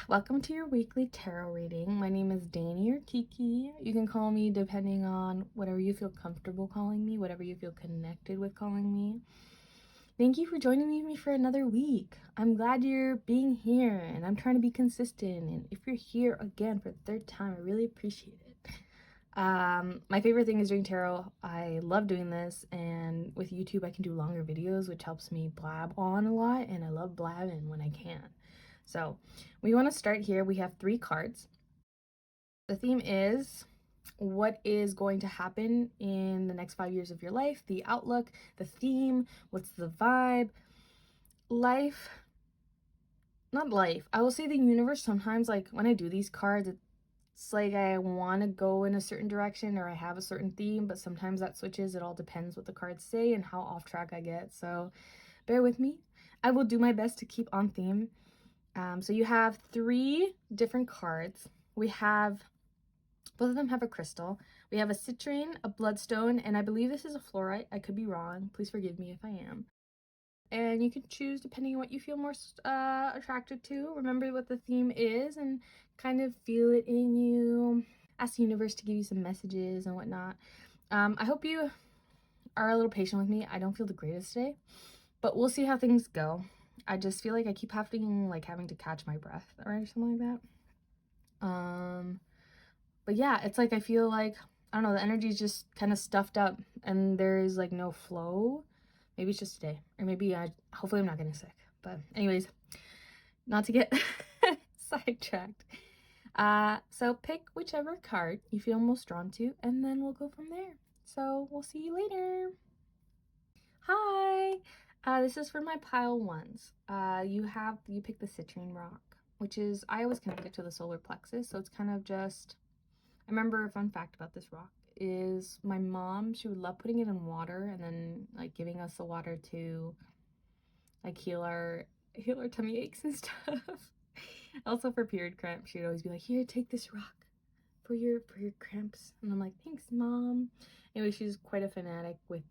welcome to your weekly tarot reading. My name is Danny or Kiki. You can call me depending on whatever you feel comfortable calling me, whatever you feel connected with calling me. Thank you for joining me for another week. I'm glad you're being here, and I'm trying to be consistent. And if you're here again for the third time, I really appreciate it. My favorite thing is doing tarot. I love doing this, and with YouTube I can do longer videos, which helps me blab on a lot, and I love blabbing when I can. So we want to start here. We have 3 cards. The theme is what is going to happen in the next 5 years of your life, the outlook, the theme, what's the vibe, life, not life. I will say the universe sometimes, like when I do these cards, it's like I want to go in a certain direction or I have a certain theme, but sometimes that switches. It all depends what the cards say and how off track I get. So bear with me. I will do my best to keep on theme. So you have 3 different cards. We have, both of them have a crystal. We have a citrine, a bloodstone, and I believe this is a fluorite. I could be wrong. Please forgive me if I am. And you can choose depending on what you feel more attracted to. Remember what the theme is and kind of feel it in you. Ask the universe to give you some messages and whatnot. I hope you are a little patient with me. I don't feel the greatest today, but we'll see how things go. I just feel like I keep having to catch my breath or something like that. But yeah, it's like I feel like, I don't know, the energy is just kind of stuffed up and there's like no flow. Maybe it's just today, or maybe hopefully I'm not getting sick. But anyways, not to get sidetracked. So pick whichever card you feel most drawn to, and then we'll go from there. So we'll see you later. Hi. This is for my pile ones. You pick the citrine rock, which is, I always connect it to the solar plexus. So it's kind of just, I remember a fun fact about this rock is my mom, she would love putting it in water and then like giving us the water to like heal our tummy aches and stuff. Also for period cramps, she'd always be like, here, take this rock for your cramps. And I'm like, thanks, Mom. Anyway, she's quite a fanatic with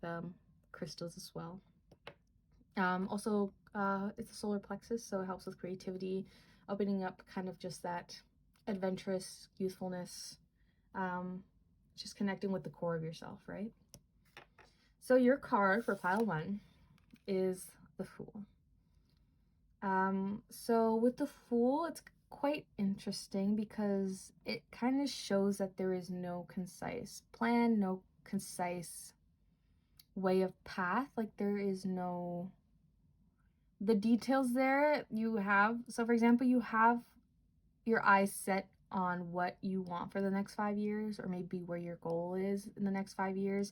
crystals as well. Also, it's a solar plexus, so it helps with creativity, opening up kind of just that adventurous youthfulness, just connecting with the core of yourself, right? So your card for pile 1 is the Fool. So with the Fool, it's quite interesting because it kind of shows that there is no concise plan, no concise way of path. Like there is no, the details there you have. So for example, you have your eyes set on what you want for the next 5 years, or maybe where your goal is in the next 5 years,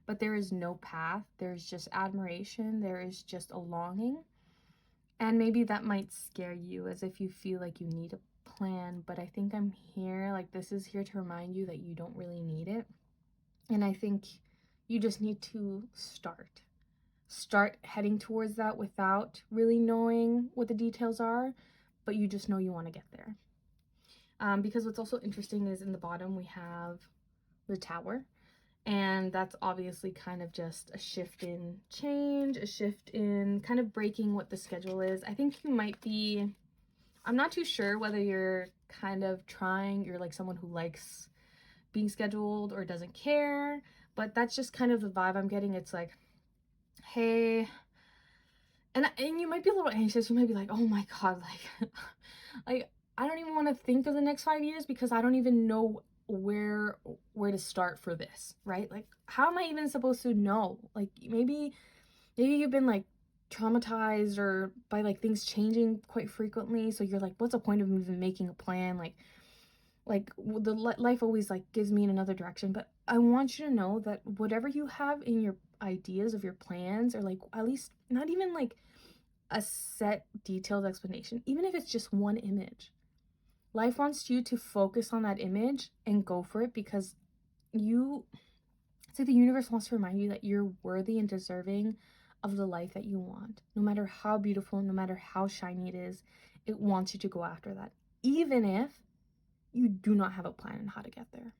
but there is no path. There's just admiration. There is just a longing. And maybe that might scare you, as if you feel like you need a plan, but I think I'm here, like this is here to remind you that you don't really need it. And I think you just need to start heading towards that without really knowing what the details are, but you just know you want to get there. Because what's also interesting is in the bottom we have the Tower, and that's obviously kind of just a shift in change, a shift in kind of breaking what the schedule is. I think you might be, I'm not too sure whether you're kind of you're like someone who likes being scheduled or doesn't care, but that's just kind of the vibe I'm getting. It's like, hey, and you might be a little anxious. You might be like, oh my God, like I don't even want to think of the next 5 years because I don't even know where to start for this, right? Like, how am I even supposed to know? Like, maybe you've been like traumatized or by like things changing quite frequently, so you're like, what's the point of even making a plan? Like the life always like gives me in another direction. But I want you to know that whatever you have in your ideas of your plans, or like at least not even like a set detailed explanation, even if it's just one image, life wants you to focus on that image and go for it, because it's like the universe wants to remind you that you're worthy and deserving of the life that you want. No matter how beautiful, no matter how shiny it is, it wants you to go after that, even if you do not have a plan on how to get there,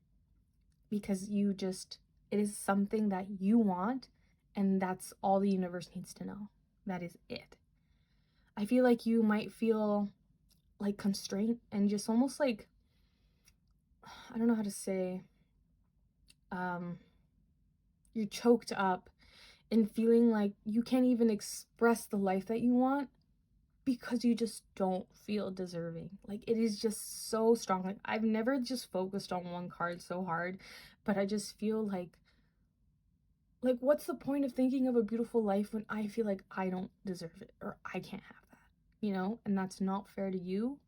because it is something that you want, and that's all the universe needs to know. That is it. I feel like you might feel like constraint and just almost like, I don't know how to say, you're choked up and feeling like you can't even express the life that you want because you just don't feel deserving. Like, it is just so strong. Like, I've never just focused on one card so hard, but I just feel like what's the point of thinking of a beautiful life when I feel like I don't deserve it or I can't have that, you know? And that's not fair to you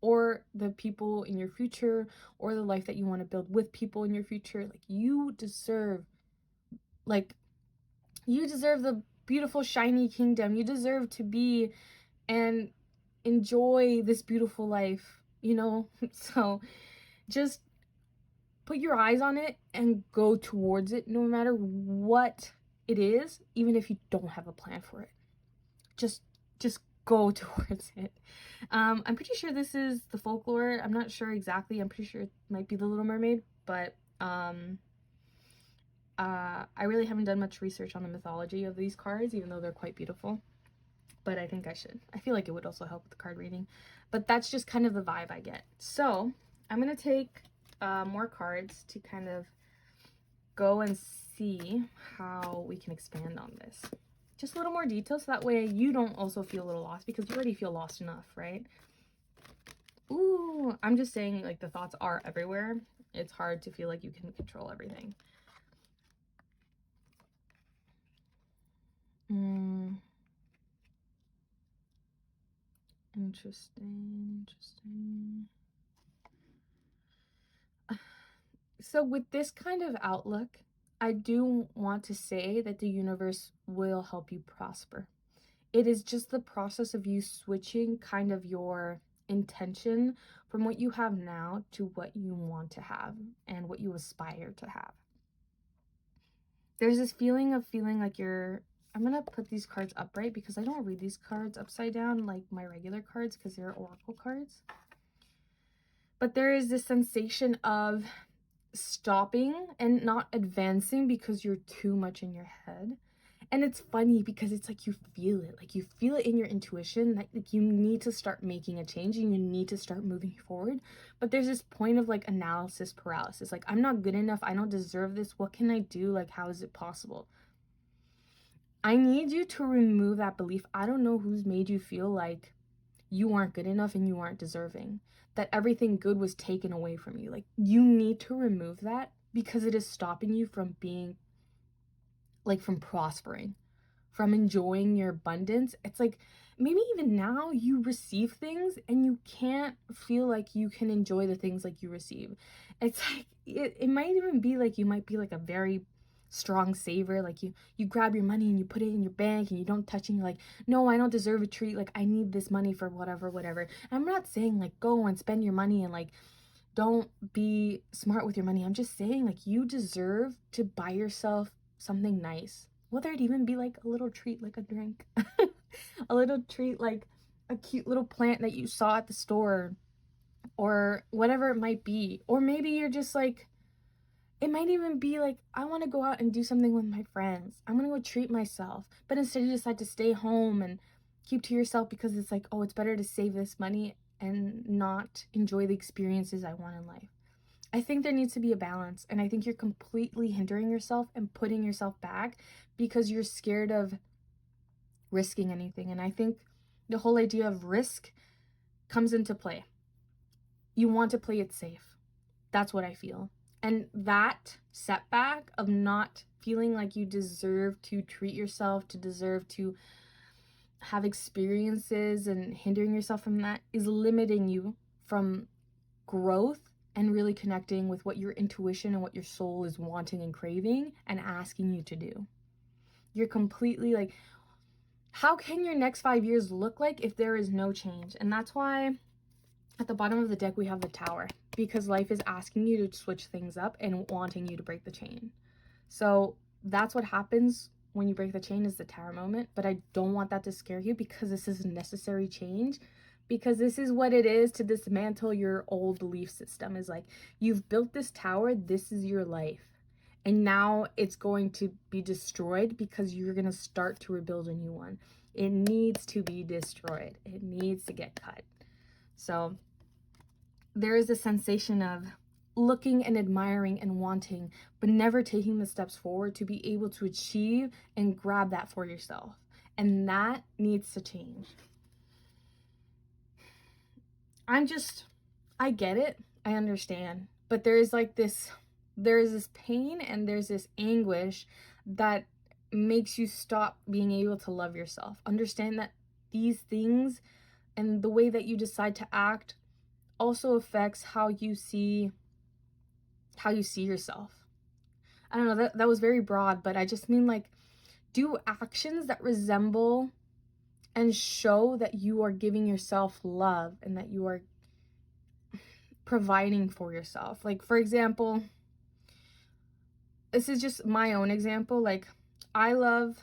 or the people in your future or the life that you want to build with people in your future. Like, you deserve the beautiful shiny kingdom. You deserve to be and enjoy this beautiful life, you know? So just put your eyes on it and go towards it no matter what it is, even if you don't have a plan for it. Just go towards it. I'm pretty sure this is the folklore. I'm not sure exactly. I'm pretty sure it might be the Little Mermaid, but I really haven't done much research on the mythology of these cards, even though they're quite beautiful. But I think I should. I feel like it would also help with the card reading. But that's just kind of the vibe I get. So I'm going to take more cards to kind of go and see how we can expand on this. Just a little more detail so that way you don't also feel a little lost, because you already feel lost enough, right? Ooh, I'm just saying, like, the thoughts are everywhere. It's hard to feel like you can control everything. Interesting. So with this kind of outlook, I do want to say that the universe will help you prosper. It is just the process of you switching kind of your intention from what you have now to what you want to have and what you aspire to have. There's this feeling like you're, I'm going to put these cards upright because I don't read these cards upside down like my regular cards because they're oracle cards. But there is this sensation of stopping and not advancing because you're too much in your head. And it's funny because it's like you feel it in your intuition that like you need to start making a change and you need to start moving forward. But there's this point of like analysis paralysis. Like, I'm not good enough. I don't deserve this. What can I do? Like, how is it possible? I need you to remove that belief. I don't know who's made you feel like you aren't good enough and you aren't deserving, that everything good was taken away from you. Like, you need to remove that because it is stopping you from being like, from prospering, from enjoying your abundance. It's like maybe even now you receive things and you can't feel like you can enjoy the things like you receive. It's like it might even be like you might be like a very strong saver. Like, you grab your money and you put it in your bank and you don't touch it and you're like, no, I don't deserve a treat. Like, I need this money for whatever. And I'm not saying like go and spend your money and like don't be smart with your money. I'm just saying, like, you deserve to buy yourself something nice, whether it even be like a little treat, like a drink, a little treat, like a cute little plant that you saw at the store, or whatever it might be. Or maybe you're just like, it might even be like, I want to go out and do something with my friends. I'm going to go treat myself. But instead you decide to stay home and keep to yourself because it's like, oh, it's better to save this money and not enjoy the experiences I want in life. I think there needs to be a balance, and I think you're completely hindering yourself and putting yourself back because you're scared of risking anything. And I think the whole idea of risk comes into play. You want to play it safe. That's what I feel. And that setback of not feeling like you deserve to treat yourself, to deserve to have experiences, and hindering yourself from that is limiting you from growth and really connecting with what your intuition and what your soul is wanting and craving and asking you to do. You're completely like, how can your next 5 years look like if there is no change? And that's why at the bottom of the deck we have the Tower, because life is asking you to switch things up and wanting you to break the chain. So that's what happens when you break the chain, is the Tower moment. But I don't want that to scare you, because this is a necessary change, because this is what it is to dismantle your old belief system. Is like, you've built this tower, this is your life, and now it's going to be destroyed because you're going to start to rebuild a new one. It needs to be destroyed. It needs to get cut. So there is a sensation of looking and admiring and wanting, but never taking the steps forward to be able to achieve and grab that for yourself. And that needs to change. I get it. I understand. But there's this pain and there's this anguish that makes you stop being able to love yourself. Understand that these things and the way that you decide to act also affects how you see yourself. I don't know, that was very broad, but I just mean do actions that resemble and show that you are giving yourself love and that you are providing for yourself. For example, this is just my own example. I love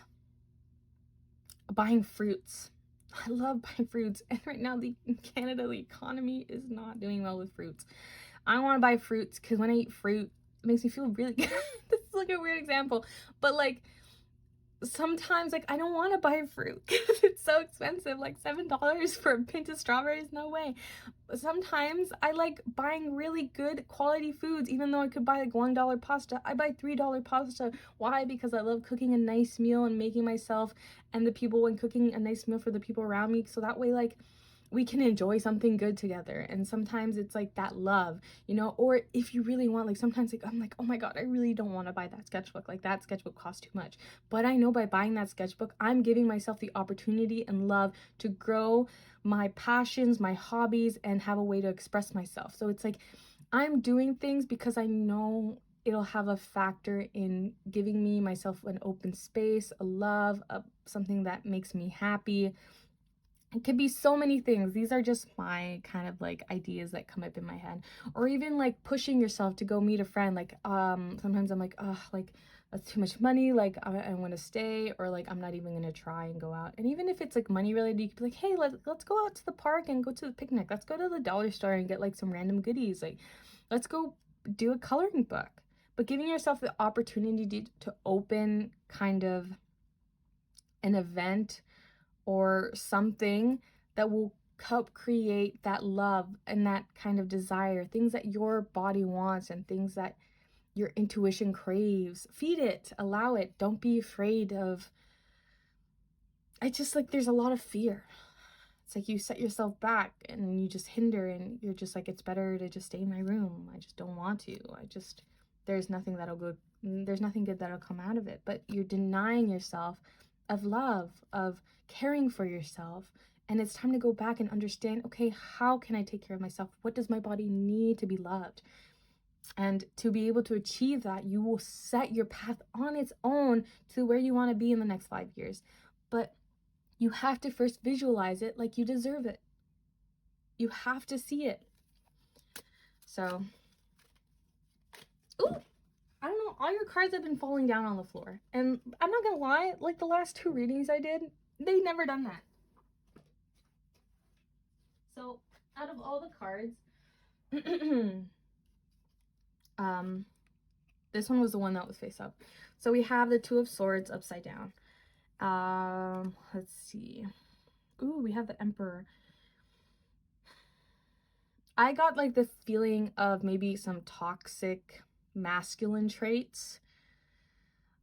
buying fruits. I love buying fruits. And right now in Canada, the economy is not doing well with fruits. I want to buy fruits because when I eat fruit, it makes me feel really good. This is a weird example. But sometimes I don't want to buy fruit because it's so expensive, $7 for a pint of strawberries, no way. But sometimes I like buying really good quality foods, even though I could buy $1 pasta. I buy $3 pasta. Why? Because I love cooking a nice meal and making myself and the people and cooking a nice meal for the people around me, so that way we can enjoy something good together. And sometimes it's that love, or if you really want, sometimes I'm oh my god, I really don't want to buy that sketchbook. That sketchbook costs too much. But I know by buying that sketchbook, I'm giving myself the opportunity and love to grow my passions, my hobbies, and have a way to express myself. So it's I'm doing things because I know it'll have a factor in giving me myself an open space, a love, something that makes me happy. It could be so many things. These are just my kind of ideas that come up in my head. Or even pushing yourself to go meet a friend. Sometimes I'm oh, that's too much money. I want to stay, or I'm not even going to try and go out. And even if it's money related, you could be hey, let's go out to the park and go to the picnic. Let's go to the dollar store and get some random goodies. Let's go do a coloring book. But giving yourself the opportunity to open kind of an event or something that will help create that love and that kind of desire, things that your body wants and things that your intuition craves. Feed it, allow it. Don't be afraid of. I just there's a lot of fear. It's you set yourself back and you just hinder, and you're just it's better to just stay in my room. I just don't want to. There's nothing good that'll come out of it. But you're denying yourself of love, of caring for yourself. And it's time to go back and understand, okay, how can I take care of myself? What does my body need to be loved? And to be able to achieve that, you will set your path on its own to where you want to be in the next 5 years. But you have to first visualize it like you deserve it. You have to see it. So, ooh, I don't know, all your cards have been falling down on the floor. And I'm not gonna lie, the last 2 readings I did, they never done that. So, out of all the cards, this one was the one that was face up. So we have the Two of Swords upside down. Let's see. Ooh, we have the Emperor. I got the feeling of maybe some toxic masculine traits.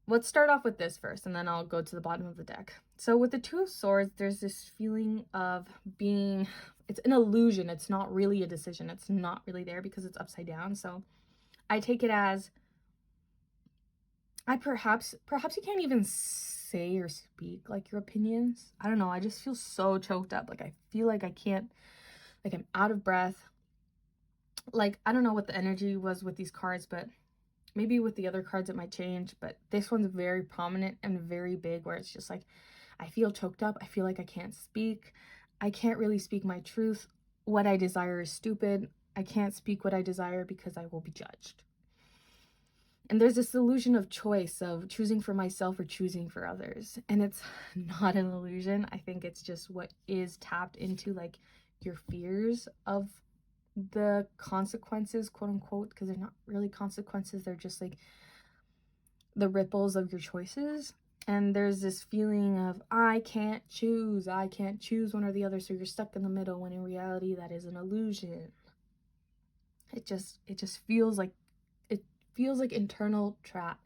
Let's start off with this first, and then I'll go to the bottom of the deck. So with the Two of Swords, there's this feeling of being, it's an illusion. It's not really a decision. It's not really there because it's upside down. So I take it as, perhaps you can't even say or speak your opinions. I don't know. I just feel so choked up. I feel I can't, I'm out of breath. I don't know what the energy was with these cards, but maybe with the other cards it might change. But this one's very prominent and very big, where it's just I feel choked up. I feel I can't speak. I can't really speak my truth. What I desire is stupid. I can't speak what I desire because I will be judged. And there's this illusion of choice, of choosing for myself or choosing for others. And it's not an illusion. I think it's just what is tapped into, your fears of the consequences, quote unquote, because they're not really consequences. They're just the ripples of your choices. And there's this feeling of, I can't choose one or the other, so you're stuck in the middle, when in reality that is an illusion. It just feels like, internal trap,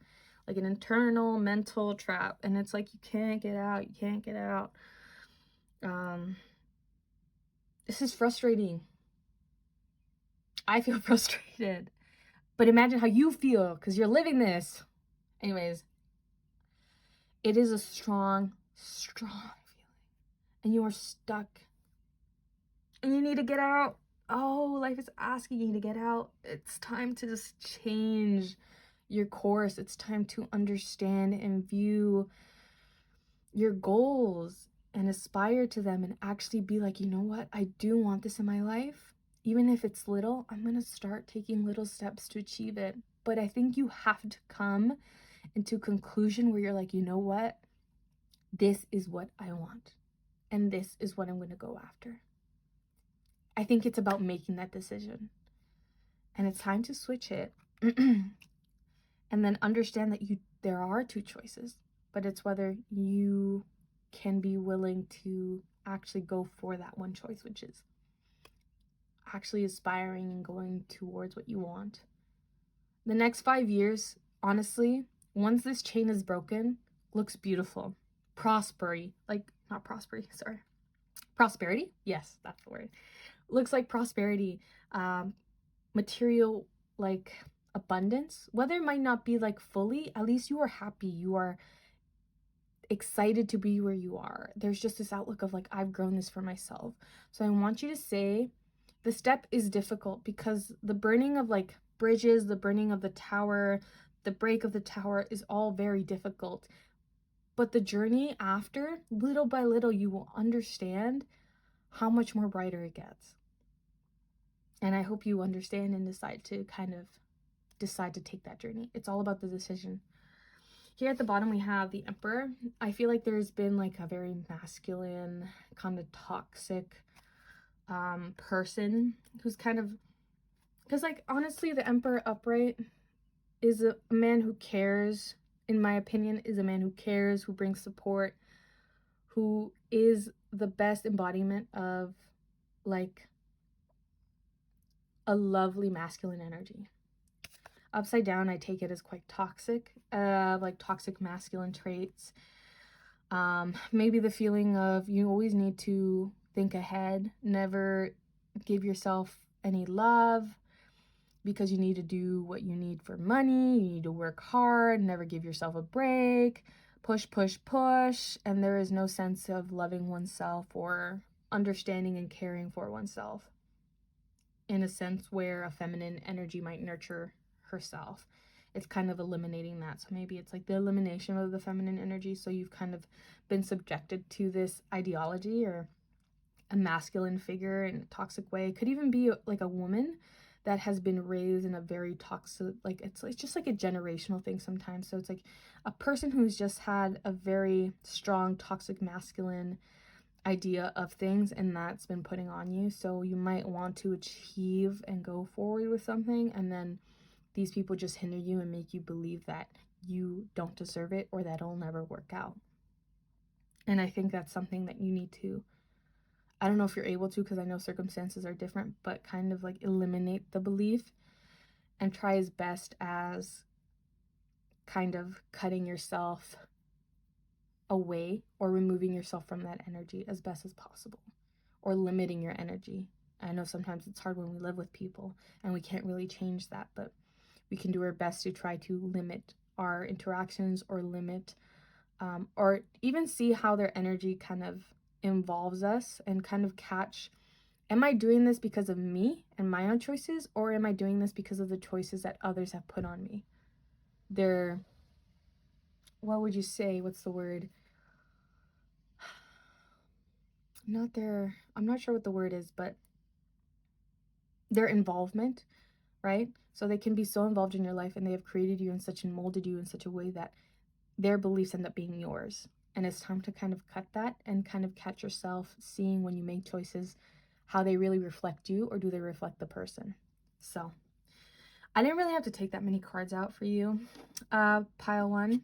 like an internal mental trap, and it's like you can't get out. This is frustrating. I feel frustrated, but imagine how you feel, because you're living this. Anyways, it is a strong feeling, and you are stuck, and you need to get out. Oh, life is asking you to get out. It's time to just change your course. It's time to understand and view your goals and aspire to them, and actually be like, you know what? I do want this in my life. Even if it's little, I'm going to start taking little steps to achieve it. But I think you have to come into a conclusion where you're like, you know what? This is what I want, and this is what I'm going to go after. I think it's about making that decision, and it's time to switch it. And then understand that there are two choices, but it's whether you can be willing to actually go for that one choice, which is actually aspiring and going towards what you want. The next 5 years, honestly, once this chain is broken, looks beautiful. Prosperity. Yes, that's the word. Looks like prosperity. Material, like abundance. Whether it might not be like fully, at least you are happy. You are excited to be where you are. There's just this outlook of like, I've grown this for myself. So I want you to say, the step is difficult because the burning of like bridges, the burning of the tower, the break of the tower is all very difficult. But the journey after, little by little, you will understand how much more brighter it gets. And I hope you understand and decide to take that journey. It's all about the decision. Here at the bottom, we have the Emperor. I feel like there's been like a very masculine, kind of toxic person who's kind of, because like honestly, the Emperor upright is a man who cares, in my opinion, is a man who cares, who brings support, who is the best embodiment of like a lovely masculine energy. Upside down, I take it as quite toxic, like toxic masculine traits. Maybe the feeling of you always need to think ahead, never give yourself any love because you need to do what you need for money, you need to work hard, never give yourself a break, push, and there is no sense of loving oneself or understanding and caring for oneself in a sense where a feminine energy might nurture herself. It's kind of eliminating that. So maybe it's like the elimination of the feminine energy. So you've kind of been subjected to this ideology or a masculine figure in a toxic way. It could even be like a woman that has been raised in a very toxic, like it's just like a generational thing sometimes. So it's like a person who's just had a very strong toxic masculine idea of things, and that's been putting on you. So you might want to achieve and go forward with something, and then these people just hinder you and make you believe that you don't deserve it or that it'll never work out. And I think that's something that you need to, I don't know if you're able to, because I know circumstances are different, but kind of like eliminate the belief and try as best as kind of cutting yourself away or removing yourself from that energy as best as possible, or limiting your energy. I know sometimes it's hard when we live with people and we can't really change that, but we can do our best to try to limit our interactions or limit or even see how their energy kind of involves us and kind of catch, am I doing this because of me and my own choices, or am I doing this because of the choices that others have put on me? They're, what would you say? What's the word? I'm not sure what the word is, but their involvement, right? So they can be so involved in your life and they have created you in such and molded you in such a way that their beliefs end up being yours. And it's time to kind of cut that and kind of catch yourself seeing when you make choices how they really reflect you, or do they reflect the person. So I didn't really have to take that many cards out for you. Pile one.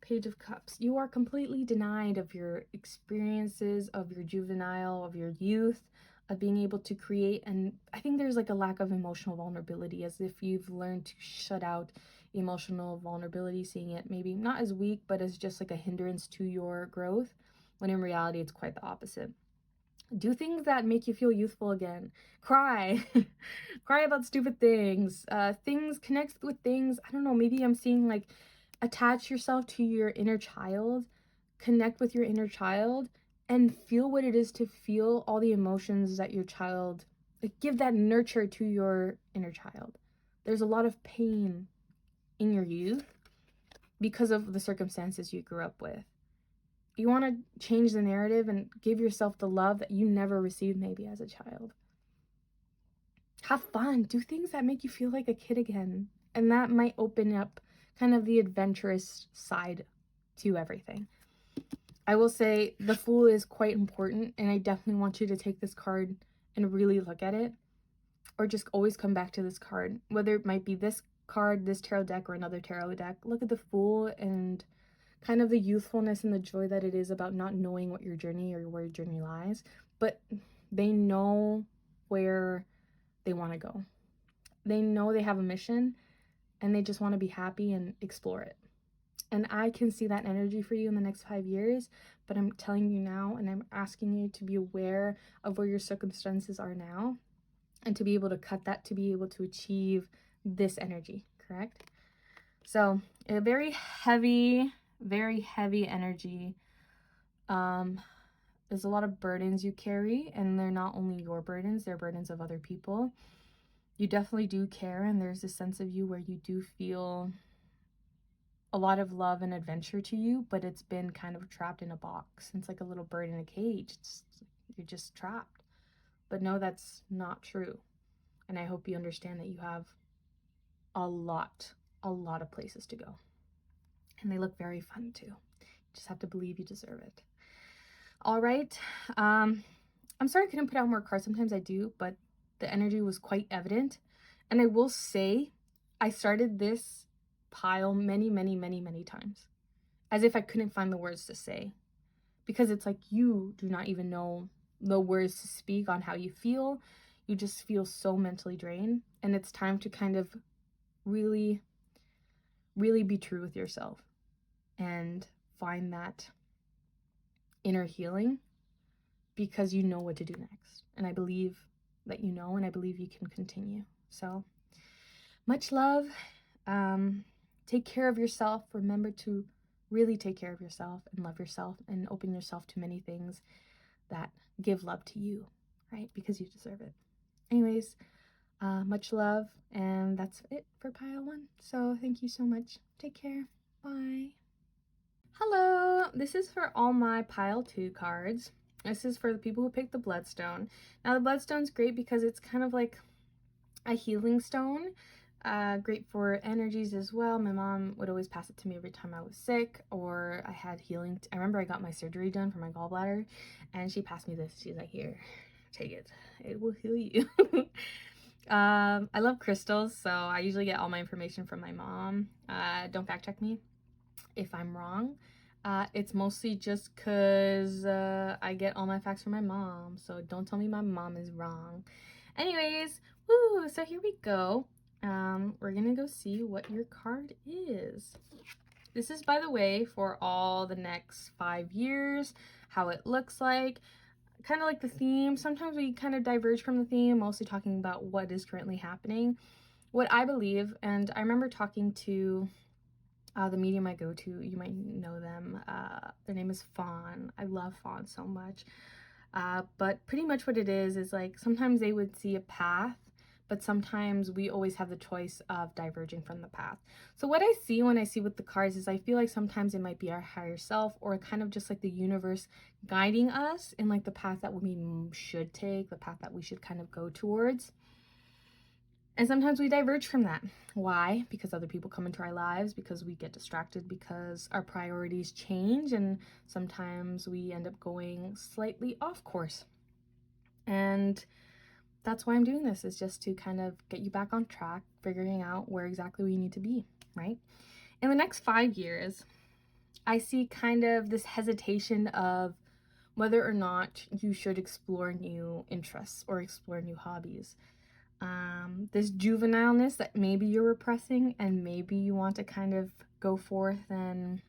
Page of Cups. You are completely denied of your experiences, of your juvenile, of your youth, of being able to create. And I think there's like a lack of emotional vulnerability, as if you've learned to shut out emotional vulnerability, seeing it maybe not as weak, but as just like a hindrance to your growth, when in reality it's quite the opposite. Do things that make you feel youthful again. Cry. Cry about stupid things. Connect with things. I don't know, maybe I'm seeing like attach yourself to your inner child, connect with your inner child, and feel what it is to feel all the emotions that your child, like, give that nurture to your inner child. There's a lot of pain in your youth because of the circumstances you grew up with. You want to change the narrative and give yourself the love that you never received maybe as a child. Have fun. Do things that make you feel like a kid again. And that might open up kind of the adventurous side to everything. I will say the Fool is quite important, and I definitely want you to take this card and really look at it, or just always come back to this card, whether it might be this card, this tarot deck, or another tarot deck. Look at the Fool and kind of the youthfulness and the joy that it is about not knowing what your journey or where your journey lies, but they know where they want to go. They know they have a mission, and they just want to be happy and explore it. And I can see that energy for you in the next 5 years, but I'm telling you now, and I'm asking you to be aware of where your circumstances are now, and to be able to cut that, to be able to achieve this energy, correct? So a very heavy energy. There's a lot of burdens you carry, and they're not only your burdens, they're burdens of other people. You definitely do care, and there's a sense of you where you do feel a lot of love and adventure to you, but it's been kind of trapped in a box. It's like a little bird in a cage. You're just trapped. But no, that's not true. And I hope you understand that you have a lot of places to go. And they look very fun too. You just have to believe you deserve it. All right. I'm sorry I couldn't put out more cards. Sometimes I do, but the energy was quite evident. And I will say, I started this pile many times, as if I couldn't find the words to say, because it's like you do not even know the words to speak on how you feel. You just feel so mentally drained, and it's time to kind of really be true with yourself and find that inner healing, because you know what to do next. And I believe that you know, and I believe you can continue. So much love. Take care of yourself. Remember to really take care of yourself and love yourself, and open yourself to many things that give love to you, right? Because you deserve it. Anyways, much love, and that's it for pile 1. So thank you so much. Take care. Bye. Hello, this is for all my pile 2 cards. This is for the people who picked the Bloodstone. Now the Bloodstone's great because it's kind of like a healing stone. Great for energies as well. My mom would always pass it to me every time I was sick or I had healing. I remember I got my surgery done for my gallbladder, and she passed me this. She's like, here, take it. It will heal you. I love crystals, so I usually get all my information from my mom. Don't fact check me if I'm wrong. It's mostly just because I get all my facts from my mom, so don't tell me my mom is wrong. Anyways, woo, so here we go. We're gonna go see what your card is. This is, by the way, for all the next 5 years, how it looks like, kind of like the theme. Sometimes we kind of diverge from the theme, mostly talking about what is currently happening. What I believe, and I remember talking to the medium I go to, you might know them. Their name is Fawn. I love Fawn so much. But pretty much what it is like sometimes they would see a path, but sometimes we always have the choice of diverging from the path. So what I see when I see with the cards is I feel like sometimes it might be our higher self, or kind of just like the universe guiding us in like the path that we should take, the path that we should kind of go towards. And sometimes we diverge from that. Why? Because other people come into our lives, because we get distracted, because our priorities change, and sometimes we end up going slightly off course. And that's why I'm doing this, is just to kind of get you back on track, figuring out where exactly we need to be, right? In the next 5 years, I see kind of this hesitation of whether or not you should explore new interests or explore new hobbies. This juvenileness that maybe you're repressing, and maybe you want to kind of go forth and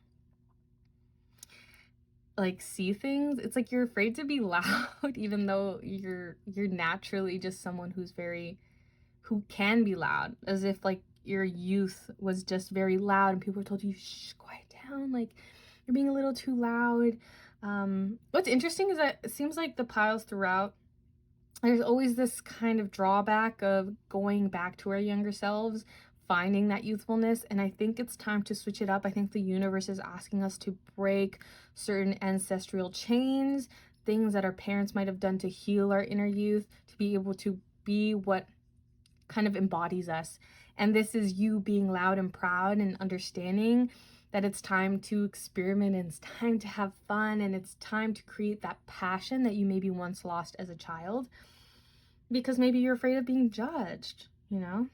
like see things. It's like you're afraid to be loud, even though you're naturally just someone who can be loud, as if like your youth was just very loud and people told you, shh, quiet down, like you're being a little too loud. What's interesting is that it seems like the piles throughout, there's always this kind of drawback of going back to our younger selves, finding that youthfulness. And I think it's time to switch it up. I think the universe is asking us to break certain ancestral chains, things that our parents might have done to heal our inner youth, to be able to be what kind of embodies us. And this is you being loud and proud and understanding that it's time to experiment, and it's time to have fun, and it's time to create that passion that you maybe once lost as a child, because maybe you're afraid of being judged, you know?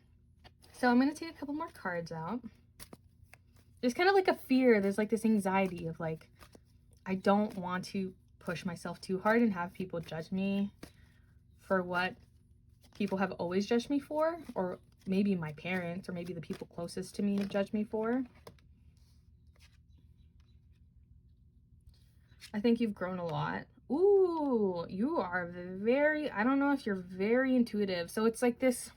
So I'm going to take a couple more cards out. There's kind of like a fear. There's like this anxiety of like, I don't want to push myself too hard and have people judge me for what people have always judged me for, or maybe my parents, or maybe the people closest to me have judged me for. I think you've grown a lot. Ooh, you are very, I don't know if you're very intuitive. So it's like this,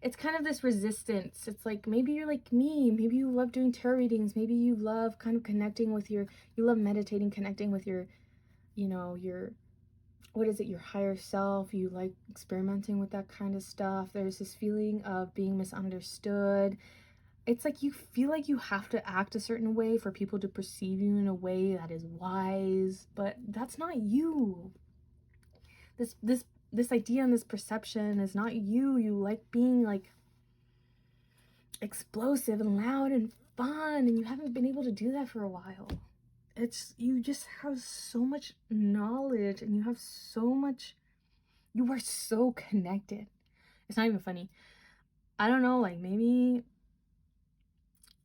it's kind of this resistance. It's like, maybe you're like me. Maybe you love doing tarot readings. Maybe you love kind of connecting with you love meditating, connecting with your, what is it, your higher self. You like experimenting with that kind of stuff. There's this feeling of being misunderstood. It's like you feel like you have to act a certain way for people to perceive you in a way that is wise, but that's not you. This idea and this perception is not you. You like being like explosive and loud and fun, and you haven't been able to do that for a while. You just have so much knowledge, and you are so connected. It's not even funny. I don't know, like maybe,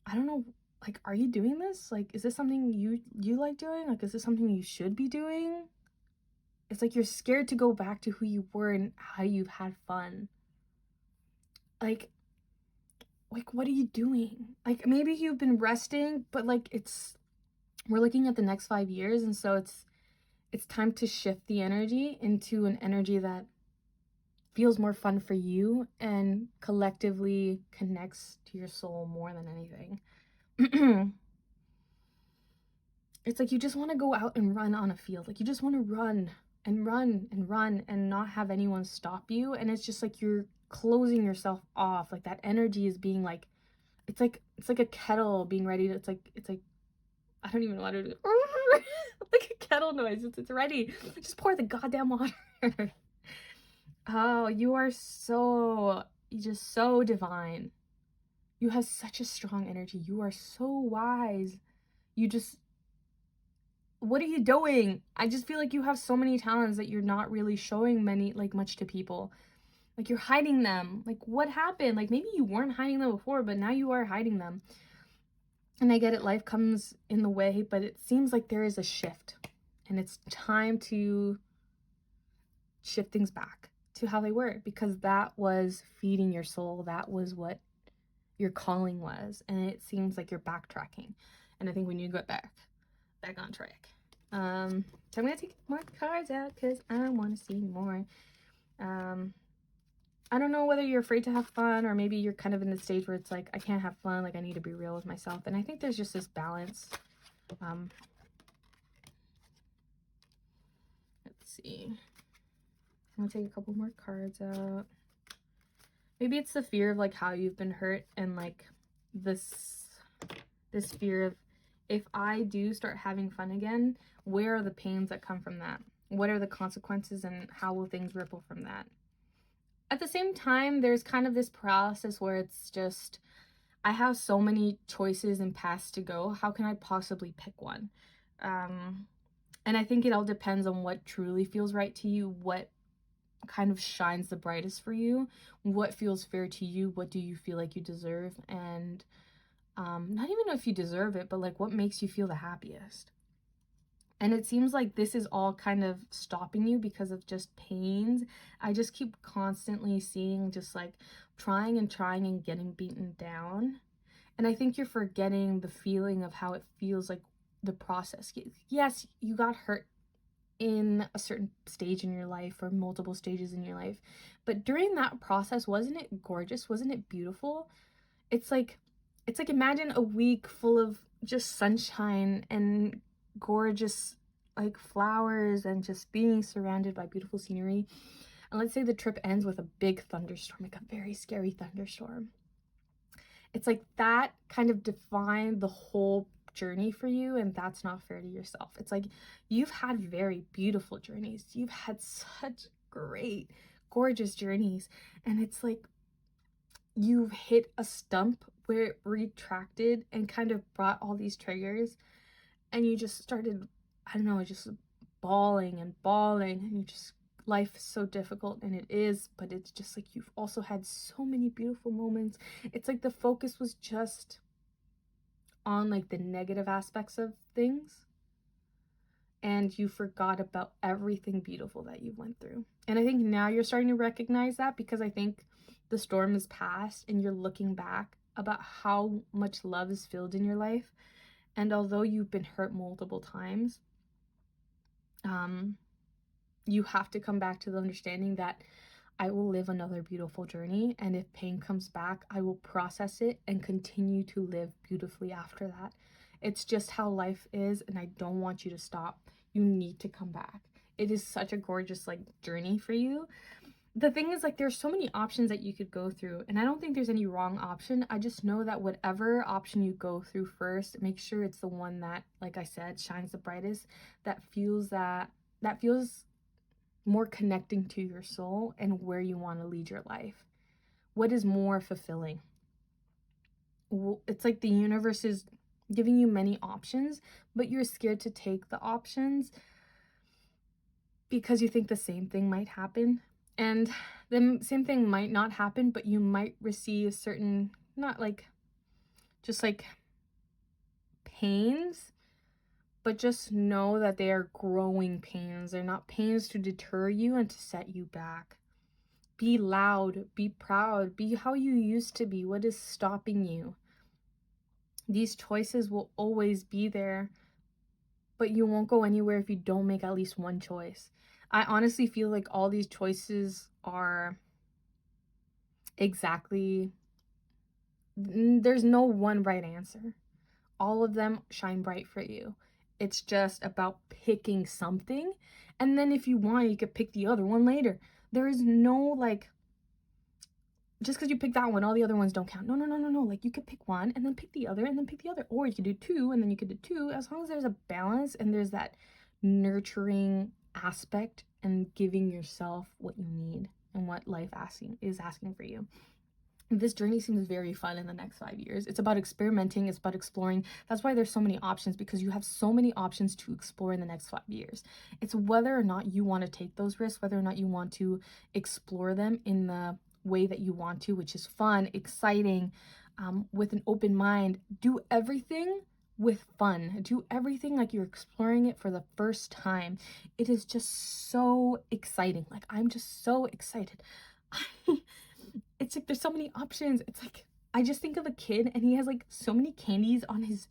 I don't know, like, are you doing this? Like, is this something you like doing? Like, is this something you should be doing? It's like you're scared to go back to who you were and how you've had fun. Like, what are you doing? Like, maybe you've been resting, but like we're looking at the next 5 years, and so it's time to shift the energy into an energy that feels more fun for you and collectively connects to your soul more than anything. It's like you just want to go out and run on a field. Like you just want to run and run and run and not have anyone stop you. And it's just like you're closing yourself off. Like that energy is being like, it's like a kettle being ready to, it's like I don't even know how to do it. Like a kettle noise. It's ready. Just pour the goddamn water. Oh, you are just so divine. You have such a strong energy. You are so wise. What are you doing? I just feel like you have so many talents that you're not really showing much to people. Like you're hiding them. Like what happened? Like maybe you weren't hiding them before, but now you are hiding them. And I get it, life comes in the way, but it seems like there is a shift. And it's time to shift things back to how they were, because that was feeding your soul. That was what your calling was. And it seems like you're backtracking. And I think we need to get back on track. So I'm gonna take more cards out because I want to see more. I don't know whether you're afraid to have fun, or maybe you're kind of in the stage where it's like, I can't have fun, like I need to be real with myself. And I think there's just this balance. Let's see. I'm gonna take a couple more cards out. Maybe it's the fear of like how you've been hurt, and like this fear of, if I do start having fun again, where are the pains that come from that? What are the consequences, and how will things ripple from that? At the same time, there's kind of this process where it's just, I have so many choices and paths to go. How can I possibly pick one? And I think it all depends on what truly feels right to you, what kind of shines the brightest for you, what feels fair to you, what do you feel like you deserve. And not even if you deserve it, but like what makes you feel the happiest. And it seems like this is all kind of stopping you because of just pains. I just keep constantly seeing just like trying and getting beaten down. And I think you're forgetting the feeling of how it feels, like the process. Yes, you got hurt in a certain stage in your life or multiple stages in your life, but during that process, wasn't it gorgeous? Wasn't it beautiful? It's like imagine a week full of just sunshine and gorgeous like flowers and just being surrounded by beautiful scenery. And let's say the trip ends with a big thunderstorm, like a very scary thunderstorm. It's like that kind of defined the whole journey for you, and that's not fair to yourself. It's like you've had very beautiful journeys. You've had such great, gorgeous journeys, and it's like you've hit a stump where it retracted and kind of brought all these triggers, and you just started, I don't know, just bawling, and you just, life is so difficult, and it is, but it's just like you've also had so many beautiful moments. It's like the focus was just on like the negative aspects of things, and you forgot about everything beautiful that you went through. And I think now you're starting to recognize that, because I think the storm is past and you're looking back about how much love is filled in your life. And although you've been hurt multiple times, you have to come back to the understanding that I will live another beautiful journey, and if pain comes back, I will process it and continue to live beautifully after that. It's just how life is, and I don't want you to stop. You need to come back. It is such a gorgeous like journey for you. The thing is, like, there's so many options that you could go through, and I don't think there's any wrong option. I just know that whatever option you go through first, make sure it's the one that, like I said, shines the brightest, that feels more connecting to your soul and where you want to lead your life. What is more fulfilling? It's like the universe is giving you many options, but you're scared to take the options because you think the same thing might happen. And the same thing might not happen, but you might receive certain, not like, just like pains, but just know that they are growing pains. They're not pains to deter you and to set you back. Be loud, be proud, be how you used to be. What is stopping you? These choices will always be there, but you won't go anywhere if you don't make at least one choice. I honestly feel like all these choices are exactly, there's no one right answer. All of them shine bright for you. It's just about picking something, and then if you want, you could pick the other one later. There is no like, just because you pick that one, all the other ones don't count. No. Like, you could pick one and then pick the other and then pick the other. Or you could do two and then you could do two. As long as there's a balance and there's that nurturing aspect and giving yourself what you need and what life is asking for you. This journey seems very fun in the next 5 years. It's about experimenting. It's about exploring. That's why there's so many options, because you have so many options to explore in the next 5 years. It's whether or not you want to take those risks, whether or not you want to explore them in the way that you want to, which is fun, exciting, with an open mind. Do everything with fun. Do everything like you're exploring it for the first time. It is just so exciting. Like, I'm just so excited. It's like there's so many options. It's like, I just think of a kid and he has like so many candies on his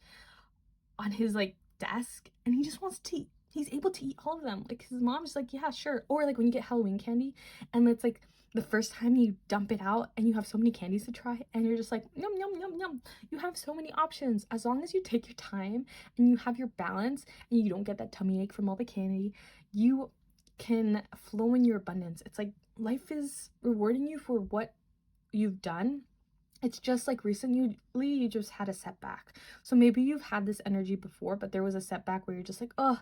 like desk, and he just wants to eat. He's able to eat all of them. Like, his mom's like, yeah, sure. Or like when you get Halloween candy and it's like the first time you dump it out and you have so many candies to try and you're just like, yum, yum, yum, yum. You have so many options. As long as you take your time and you have your balance and you don't get that tummy ache from all the candy, you can flow in your abundance. It's like life is rewarding you for what you've done. It's just like recently you just had a setback. So maybe you've had this energy before, but there was a setback where you're just like, oh,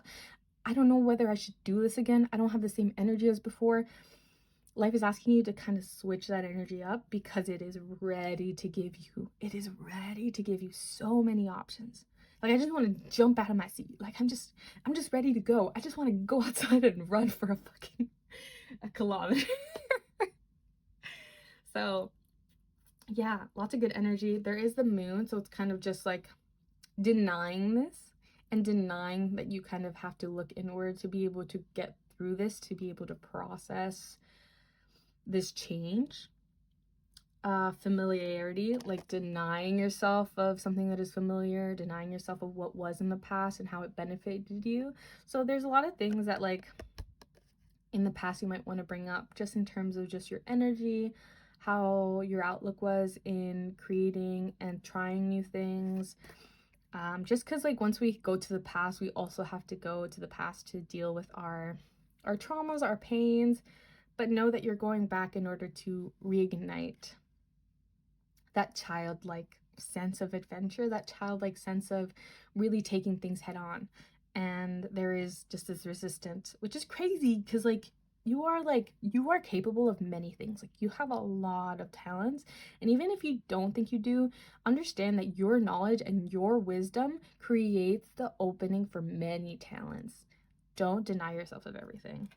I don't know whether I should do this again. I don't have the same energy as before. Life is asking you to kind of switch that energy up, because it is ready to give you so many options. Like, I just want to jump out of my seat. Like, I'm just ready to go. I just want to go outside and run for a kilometer. So yeah, lots of good energy. There is the moon, so it's kind of just like denying this and denying that you kind of have to look inward to be able to get through this, to be able to process this change. Familiarity, like denying yourself of something that is familiar, denying yourself of what was in the past and how it benefited you. So there's a lot of things that like in the past you might want to bring up, just in terms of just your energy, how your outlook was in creating and trying new things. Just because like once we go to the past, we also have to go to the past to deal with our traumas, our pains, but know that you're going back in order to reignite that childlike sense of adventure, that childlike sense of really taking things head on. And there is just this resistance, which is crazy because you are capable of many things. Like you have a lot of talents, and even if you don't think you do, understand that your knowledge and your wisdom creates the opening for many talents. Don't deny yourself of everything.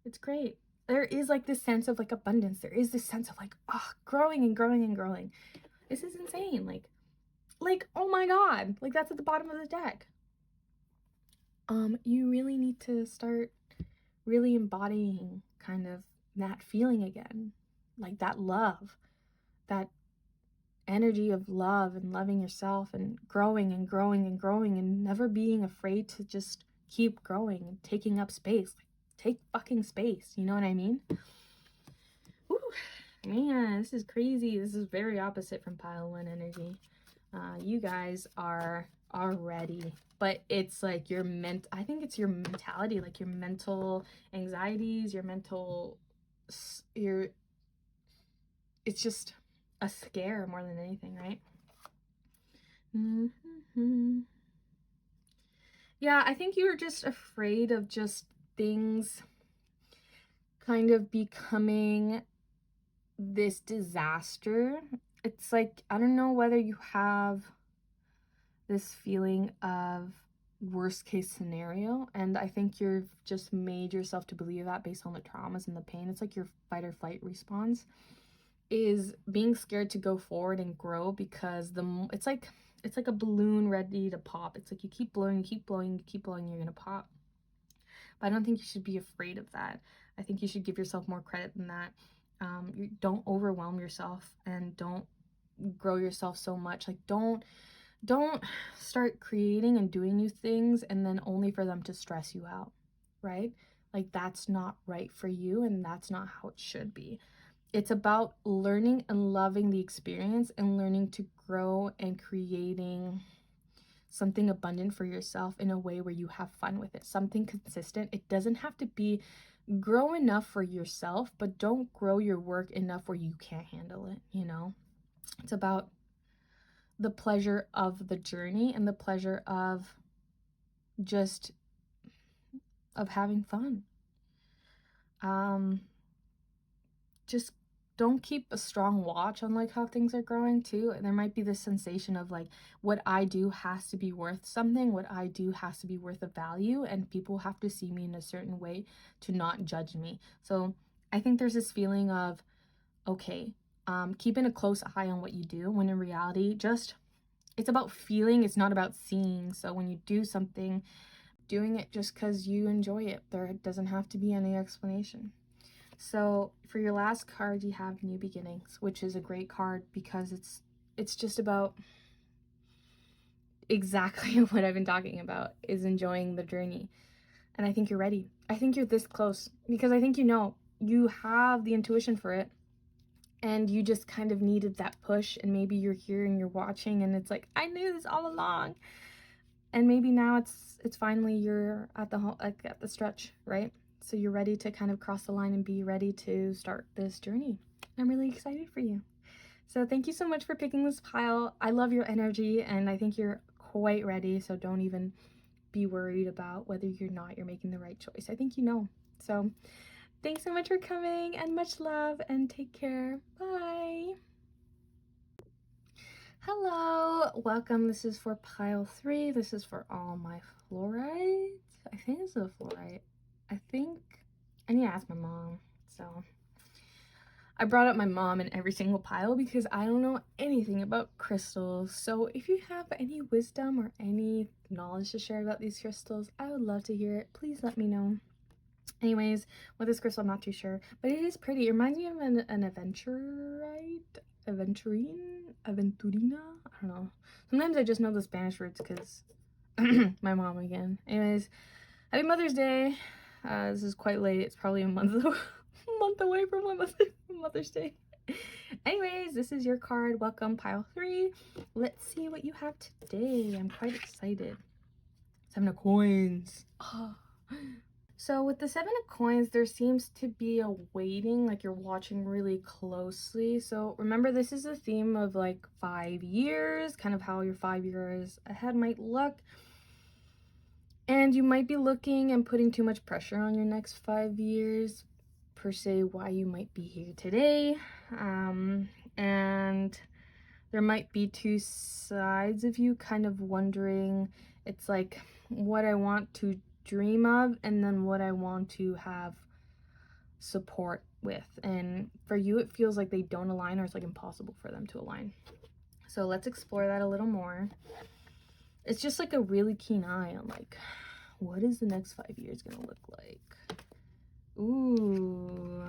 It's great. There is like this sense of like abundance. There is this sense of like, growing and growing and growing. This is insane. Like, oh my God, like that's at the bottom of the deck. You really need to start really embodying kind of that feeling again, like that love, that energy of love and loving yourself and growing and growing and growing and never being afraid to just keep growing and taking up space. Like, take fucking space. You know what I mean? Woo. Man, this is crazy. This is very opposite from pile one energy. You guys are ready, but it's like I think it's your mentality, like your mental anxieties, it's just a scare more than anything, right? Yeah, I think you were just afraid of just things kind of becoming this disaster. It's like, I don't know whether you have this feeling of worst case scenario, and I think you've just made yourself to believe that based on the traumas and the pain. It's like your fight or flight response is being scared to go forward and grow, because it's like a balloon ready to pop. It's like you keep blowing, you keep blowing, you keep blowing, you're gonna pop. But I don't think you should be afraid of that. I think you should give yourself more credit than that. You don't overwhelm yourself and don't grow yourself so much. Like don't start creating and doing new things and then only for them to stress you out, right? Like that's not right for you, and that's not how it should be. It's about learning and loving the experience and learning to grow and creating something abundant for yourself in a way where you have fun with it, something consistent. It doesn't have to be grow enough for yourself, but don't grow your work enough where you can't handle it, you know? It's about the pleasure of the journey and the pleasure of just of having fun. Just don't keep a strong watch on like how things are growing too. There might be this sensation of like, what I do has to be worth something, what I do has to be worth a value, and people have to see me in a certain way to not judge me. So I think there's this feeling of, okay, keeping a close eye on what you do, when in reality, just it's about feeling, it's not about seeing. So when you do something, doing it just because you enjoy it. There doesn't have to be any explanation. So for your last card, you have New Beginnings, which is a great card because it's just about exactly what I've been talking about, is enjoying the journey. And I think you're ready. I think you're this close because I think you have the intuition for it, and you just kind of needed that push, and maybe you're here and you're watching and it's like, I knew this all along. And maybe now it's finally you're at the stretch, right? So you're ready to kind of cross the line and be ready to start this journey. I'm really excited for you. So thank you so much for picking this pile. I love your energy and I think you're quite ready. So don't even be worried about whether you're making the right choice. I think you know. So thanks so much for coming, and much love, and take care. Bye. Hello, welcome. This is for pile 3. This is for all my fluorites. I think this is a fluorite. I need to ask my mom. So I brought up my mom in every single pile because I don't know anything about crystals. So if you have any wisdom or any knowledge to share about these crystals, I would love to hear it. Please let me know. Anyways, with this crystal, I'm not too sure, but it is pretty. It reminds me of an aventurine? Aventurina? I don't know. Sometimes I just know the Spanish words because my mom again. Anyways, happy Mother's Day. This is quite late. It's probably a month away from Mother's Day. Anyways, this is your card. Welcome, pile 3. Let's see what you have today. I'm quite excited. 7 of coins. Oh. So with the 7 of coins, there seems to be a waiting, like you're watching really closely. So remember, this is a theme of like 5 years, kind of how your 5 years ahead might look. And you might be looking and putting too much pressure on your next 5 years, per se, why you might be here today. And there might be 2 sides of you kind of wondering, it's like what I want to dream of and then what I want to have support with. And for you, it feels like they don't align, or it's like impossible for them to align. So let's explore that a little more. It's just like a really keen eye on like, what is the next 5 years gonna look like? Ooh,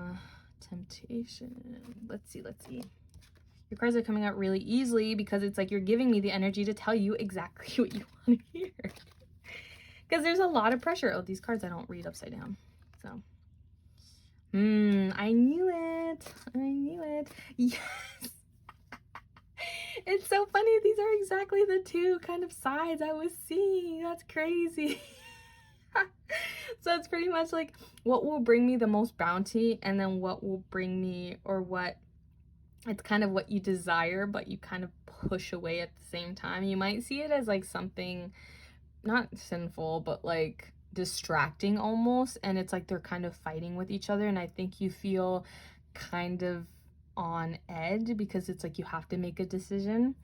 temptation. Let's see. Your cards are coming out really easily because it's like you're giving me the energy to tell you exactly what you want to hear. Because there's a lot of pressure. Oh, these cards I don't read upside down. So, I knew it. Yes. It's so funny. These are exactly the 2 kind of sides I was seeing. That's crazy. So it's pretty much like what will bring me the most bounty, and then what will bring me, or what, it's kind of what you desire, but you kind of push away at the same time. You might see it as like something not sinful, but like distracting almost. And it's like they're kind of fighting with each other. And I think you feel kind of on edge because it's like you have to make a decision,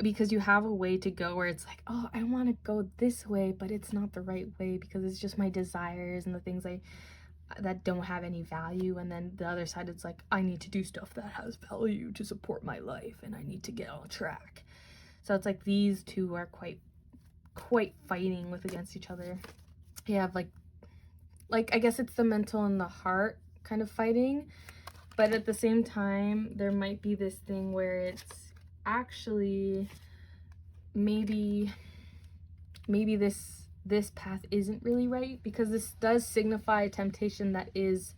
because you have a way to go where it's like, oh, I want to go this way, but it's not the right way because it's just my desires and the things that don't have any value. And then the other side, it's like, I need to do stuff that has value to support my life, and I need to get on track. So it's like these 2 are quite fighting with against each other. You have like I guess it's the mental and the heart kind of fighting, but at the same time there might be this thing where it's actually maybe this path isn't really right, because this does signify temptation that is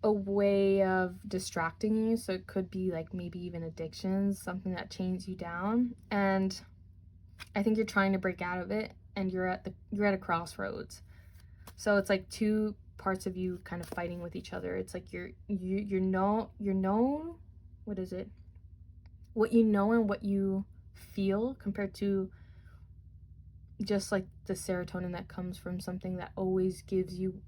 a way of distracting you. So it could be like maybe even addictions, something that chains you down, and I think you're trying to break out of it, and you're at a crossroads. So it's like 2 parts of you kind of fighting with each other. It's like you know what is it? What you know and what you feel, compared to just like the serotonin that comes from something that always gives you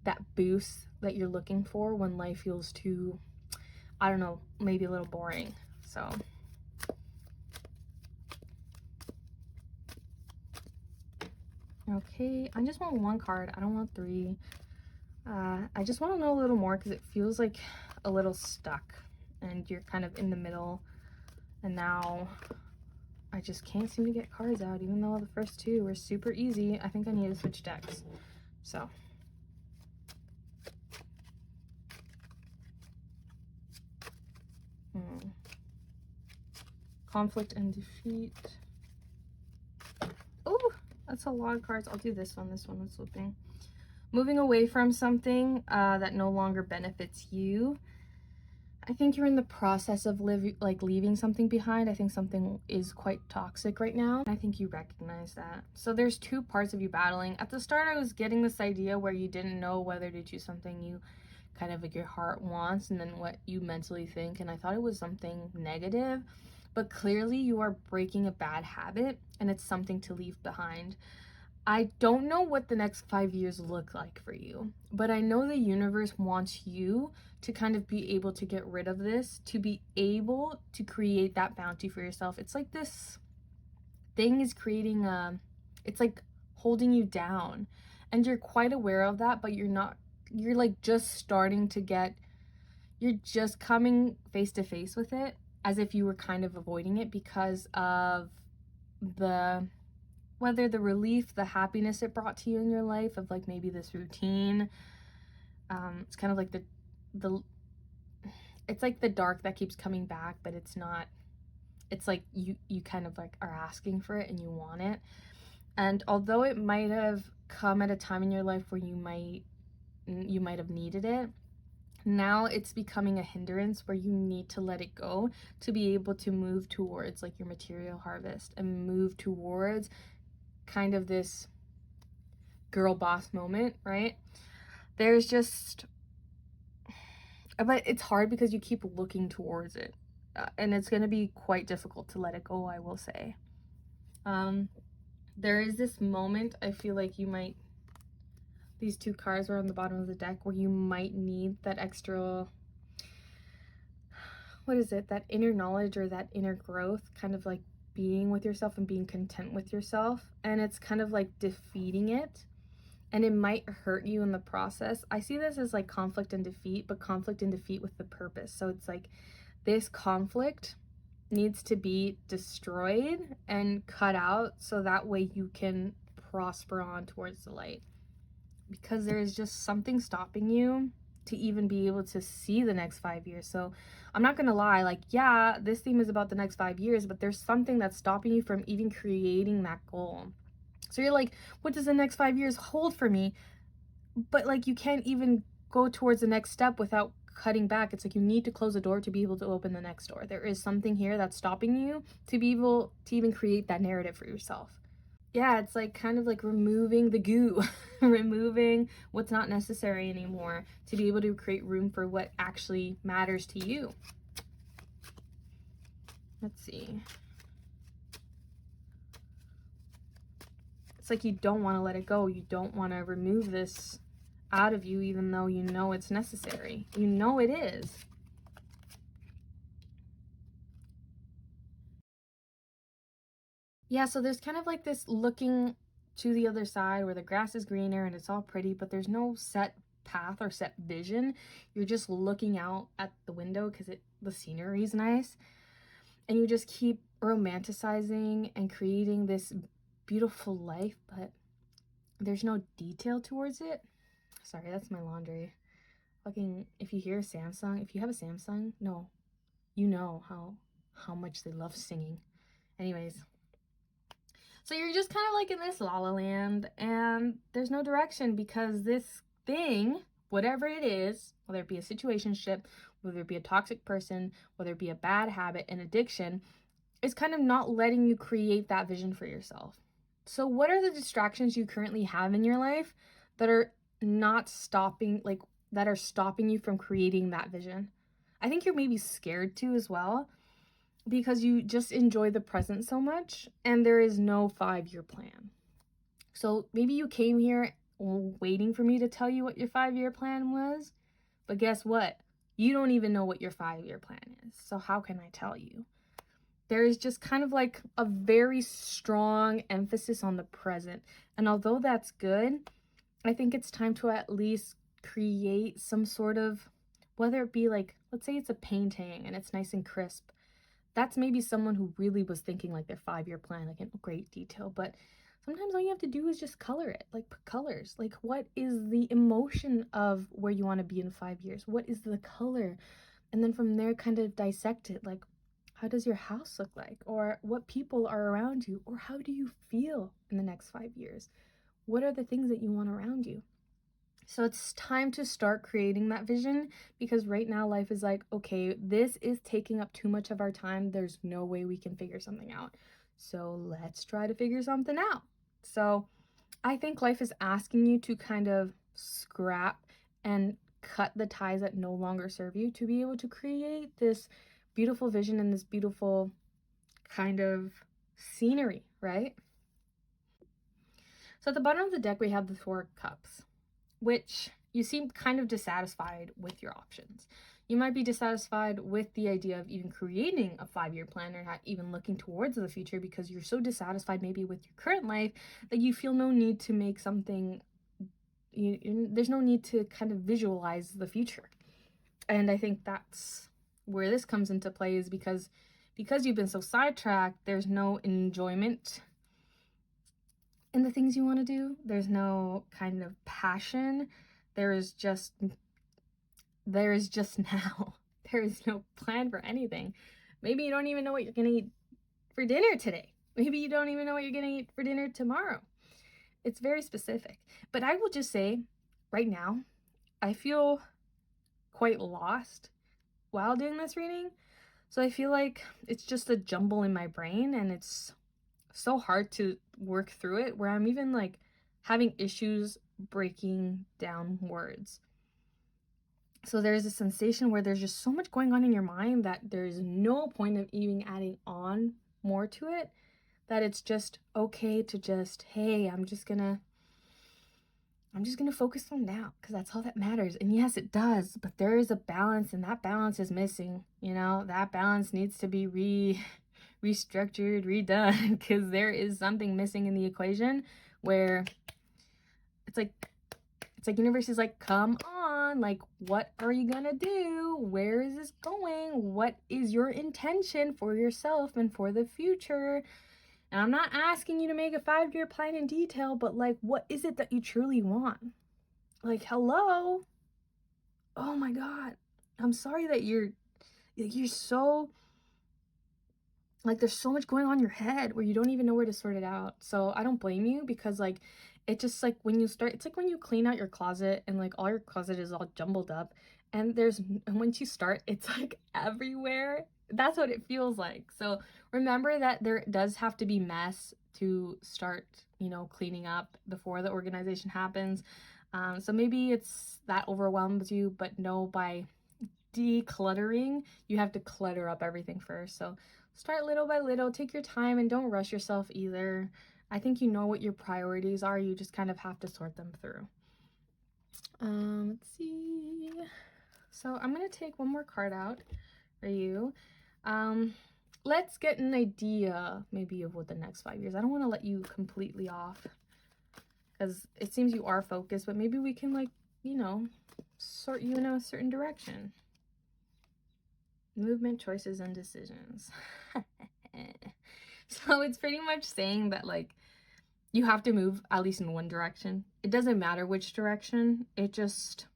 that boost that you're looking for when life feels too, I don't know, maybe a little boring. So okay, I just want 1 card. I don't want 3. I just want to know a little more because it feels like a little stuck and you're kind of in the middle, and now I just can't seem to get cards out, even though the first 2 were super easy. I think I need to switch decks. So conflict and defeat. Oh, that's a lot of cards. I'll do this one. This one was flipping. Moving away from something that no longer benefits you. I think you're in the process of leaving something behind. I think something is quite toxic right now. I think you recognize that. So there's 2 parts of you battling. At the start, I was getting this idea where you didn't know whether to choose something you kind of like your heart wants and then what you mentally think. And I thought it was something negative, but clearly you are breaking a bad habit and it's something to leave behind. I don't know what the next 5 years look like for you, but I know the universe wants you to kind of be able to get rid of this, to be able to create that bounty for yourself. It's like this thing is creating it's like holding you down, and you're quite aware of that, but you're like just starting to get you're just coming face to face with it as if you were kind of avoiding it because of whether the relief, the happiness it brought to you in your life of like maybe this routine. It's kind of like it's like the dark that keeps coming back, but it's not. It's like you kind of like are asking for it and you want it. And although it might have come at a time in your life where you might have needed it, now it's becoming a hindrance where you need to let it go to be able to move towards like your material harvest and move towards kind of this girl boss moment, right? There's just, but it's hard because you keep looking towards it, and it's going to be quite difficult to let it go, I will say. There is this moment I feel like you might, these two cards are on the bottom of the deck, where you might need that extra, what is it, that inner knowledge or that inner growth, kind of like being with yourself and being content with yourself, and it's kind of like defeating it, and it might hurt you in the process. I see this as like conflict and defeat, but conflict and defeat with the purpose. So it's like this conflict needs to be destroyed and cut out so that way you can prosper on towards the light, because there is just something stopping you to even be able to see the next 5 years. So I'm not gonna lie, like, yeah, this theme is about the next 5 years, but there's something that's stopping you from even creating that goal. So you're like, what does the next 5 years hold for me? But like, you can't even go towards the next step without cutting back. It's like you need to close the door to be able to open the next door. There is something here that's stopping you to be able to even create that narrative for yourself. Yeah, it's like kind of like removing the goo, removing what's not necessary anymore to be able to create room for what actually matters to you. Let's see. It's like you don't want to let it go. You don't want to remove this out of you, even though you know it's necessary. You know it is. Yeah, so there's kind of like this looking to the other side where the grass is greener and it's all pretty, but there's no set path or set vision. You're just looking out at the window because the scenery is nice, and you just keep romanticizing and creating this beautiful life, but there's no detail towards it. Sorry, that's my laundry. Fucking, if you hear Samsung, if you have a Samsung, no, you know how much they love singing. Anyways, so you're just kind of like in this la la land, and there's no direction because this thing, whatever it is, whether it be a situationship, whether it be a toxic person, whether it be a bad habit, an addiction, is kind of not letting you create that vision for yourself. So what are the distractions you currently have in your life that are not stopping, like that are stopping you from creating that vision? I think you're maybe scared too as well, because you just enjoy the present so much and there is no 5-year plan. So maybe you came here waiting for me to tell you what your 5-year plan was, but guess what? You don't even know what your 5-year plan is. So how can I tell you? There is just kind of like a very strong emphasis on the present. And although that's good, I think it's time to at least create some sort of, whether it be like, let's say it's a painting and it's nice and crisp. That's maybe someone who really was thinking like their 5-year plan, like in great detail. But sometimes all you have to do is just color it, like put colors. Like, what is the emotion of where you want to be in 5 years? What is the color? And then from there, kind of dissect it. Like, how does your house look like? Or what people are around you? Or how do you feel in the next 5 years? What are the things that you want around you? So it's time to start creating that vision, because right now life is like, okay, this is taking up too much of our time. There's no way we can figure something out. So let's try to figure something out. So I think life is asking you to kind of scrap and cut the ties that no longer serve you to be able to create this beautiful vision and this beautiful kind of scenery, right? So at the bottom of the deck, we have the 4 cups, which you seem kind of dissatisfied with your options. You might be dissatisfied with the idea of even creating a 5-year plan or not even looking towards the future, because you're so dissatisfied maybe with your current life that you feel no need to make something, there's no need to kind of visualize the future. And I think that's where this comes into play, is because you've been so sidetracked, there's no enjoyment in the things you want to do. There's no kind of passion. There is just now. There is no plan for anything. Maybe you don't even know what you're gonna eat for dinner today. Maybe you don't even know what you're gonna eat for dinner tomorrow. It's very specific. But I will just say, right now, I feel quite lost while doing this reading. So I feel like it's just a jumble in my brain, and it's so hard to work through it, where I'm even like having issues breaking down words. So there's a sensation where there's just so much going on in your mind that there's no point of even adding on more to it, that it's just okay to just, hey, I'm just gonna focus on now, because that's all that matters. And yes, it does, but there is a balance, and that balance is missing. You know, that balance needs to be restructured, redone, because there is something missing in the equation, where it's like universe is like, come on, like, what are you gonna do? Where is this going? What is your intention for yourself and for the future? And I'm not asking you to make a 5-year plan in detail, but like, what is it that you truly want? Like, hello? Oh my God. I'm sorry that you're so, like, there's so much going on in your head where you don't even know where to sort it out. So I don't blame you, because like, it just, like, when you start, it's like when you clean out your closet and like all your closet is all jumbled up, and once you start, it's like everywhere. That's what it feels like. So remember that there does have to be mess to start, you know, cleaning up before the organization happens. So maybe it's that overwhelms you, but no, by decluttering, you have to clutter up everything first. So start little by little, take your time, and don't rush yourself either. I think you know what your priorities are. You just kind of have to sort them through. Let's see. So I'm going to take one more card out for you. Let's get an idea maybe of what the next 5 years. I don't want to let you completely off, because it seems you are focused, but maybe we can, like, you know, sort you in a certain direction. Movement, choices, and decisions. So it's pretty much saying that, like, you have to move at least in one direction. It doesn't matter which direction. It just,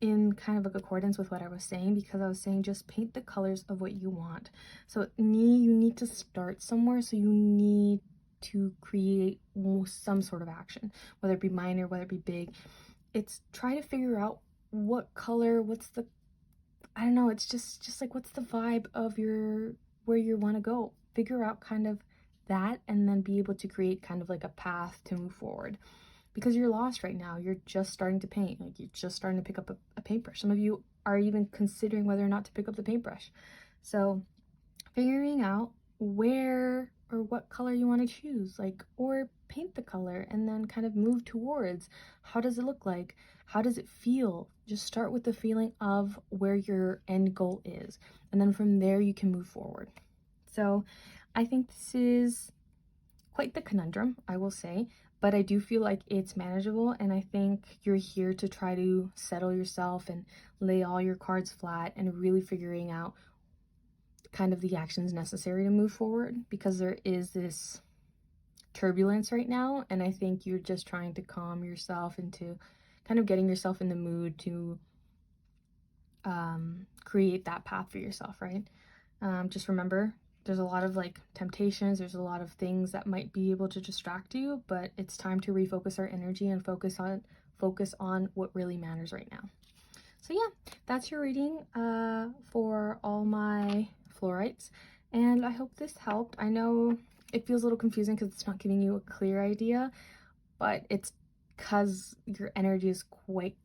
in kind of like accordance with what I was saying, because I was saying just paint the colors of what you want. So you need to start somewhere. So you need to create some sort of action, whether it be minor, whether it be big. It's try to figure out what color, what's the, I don't know, it's just like, what's the vibe of where you want to go. Figure out kind of that, and then be able to create kind of like a path to move forward, because you're lost right now. You're just starting to paint, like, you're just starting to pick up a paintbrush. Some of you are even considering whether or not to pick up the paintbrush. So figuring out where or what color you want to choose, like, or paint the color, and then kind of move towards, how does it look like, how does it feel. Just start with the feeling of where your end goal is, and then from there you can move forward. So I think this is quite the conundrum, I will say, but I do feel like it's manageable, and I think you're here to try to settle yourself and lay all your cards flat, and really figuring out kind of the actions necessary to move forward, because there is this turbulence right now, and I think you're just trying to calm yourself into kind of getting yourself in the mood to create that path for yourself, right? Just remember, there's a lot of like temptations, there's a lot of things that might be able to distract you, but it's time to refocus our energy and focus on what really matters right now. So yeah, that's your reading for all my fluorites, and I hope this helped. I know it feels a little confusing because it's not giving you a clear idea, but it's because your energy is quite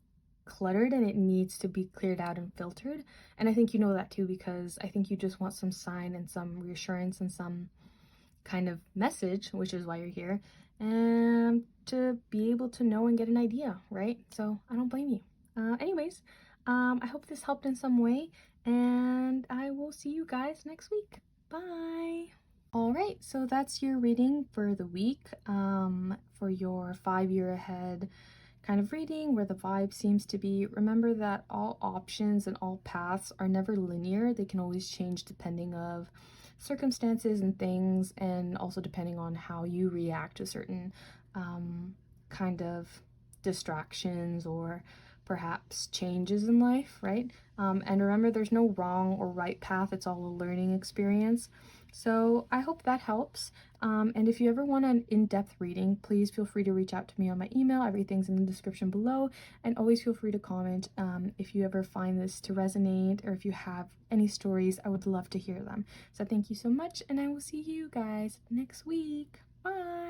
cluttered and it needs to be cleared out and filtered. And I think you know that too, because I think you just want some sign and some reassurance and some kind of message, which is why you're here, and to be able to know and get an idea, right? So I don't blame you. Anyways, I hope this helped in some way, and I will see you guys next week. Bye. All right, so that's your reading for the week, for your 5-year ahead kind of reading, where the vibe seems to be, remember that all options and all paths are never linear. They can always change depending of circumstances and things, and also depending on how you react to certain kind of distractions or perhaps changes in life, right? And remember, there's no wrong or right path. It's all a learning experience. So I hope that helps. And if you ever want an in-depth reading, please feel free to reach out to me on my email. Everything's in the description below. And always feel free to comment if you ever find this to resonate, or if you have any stories. I would love to hear them. So thank you so much, and I will see you guys next week. Bye!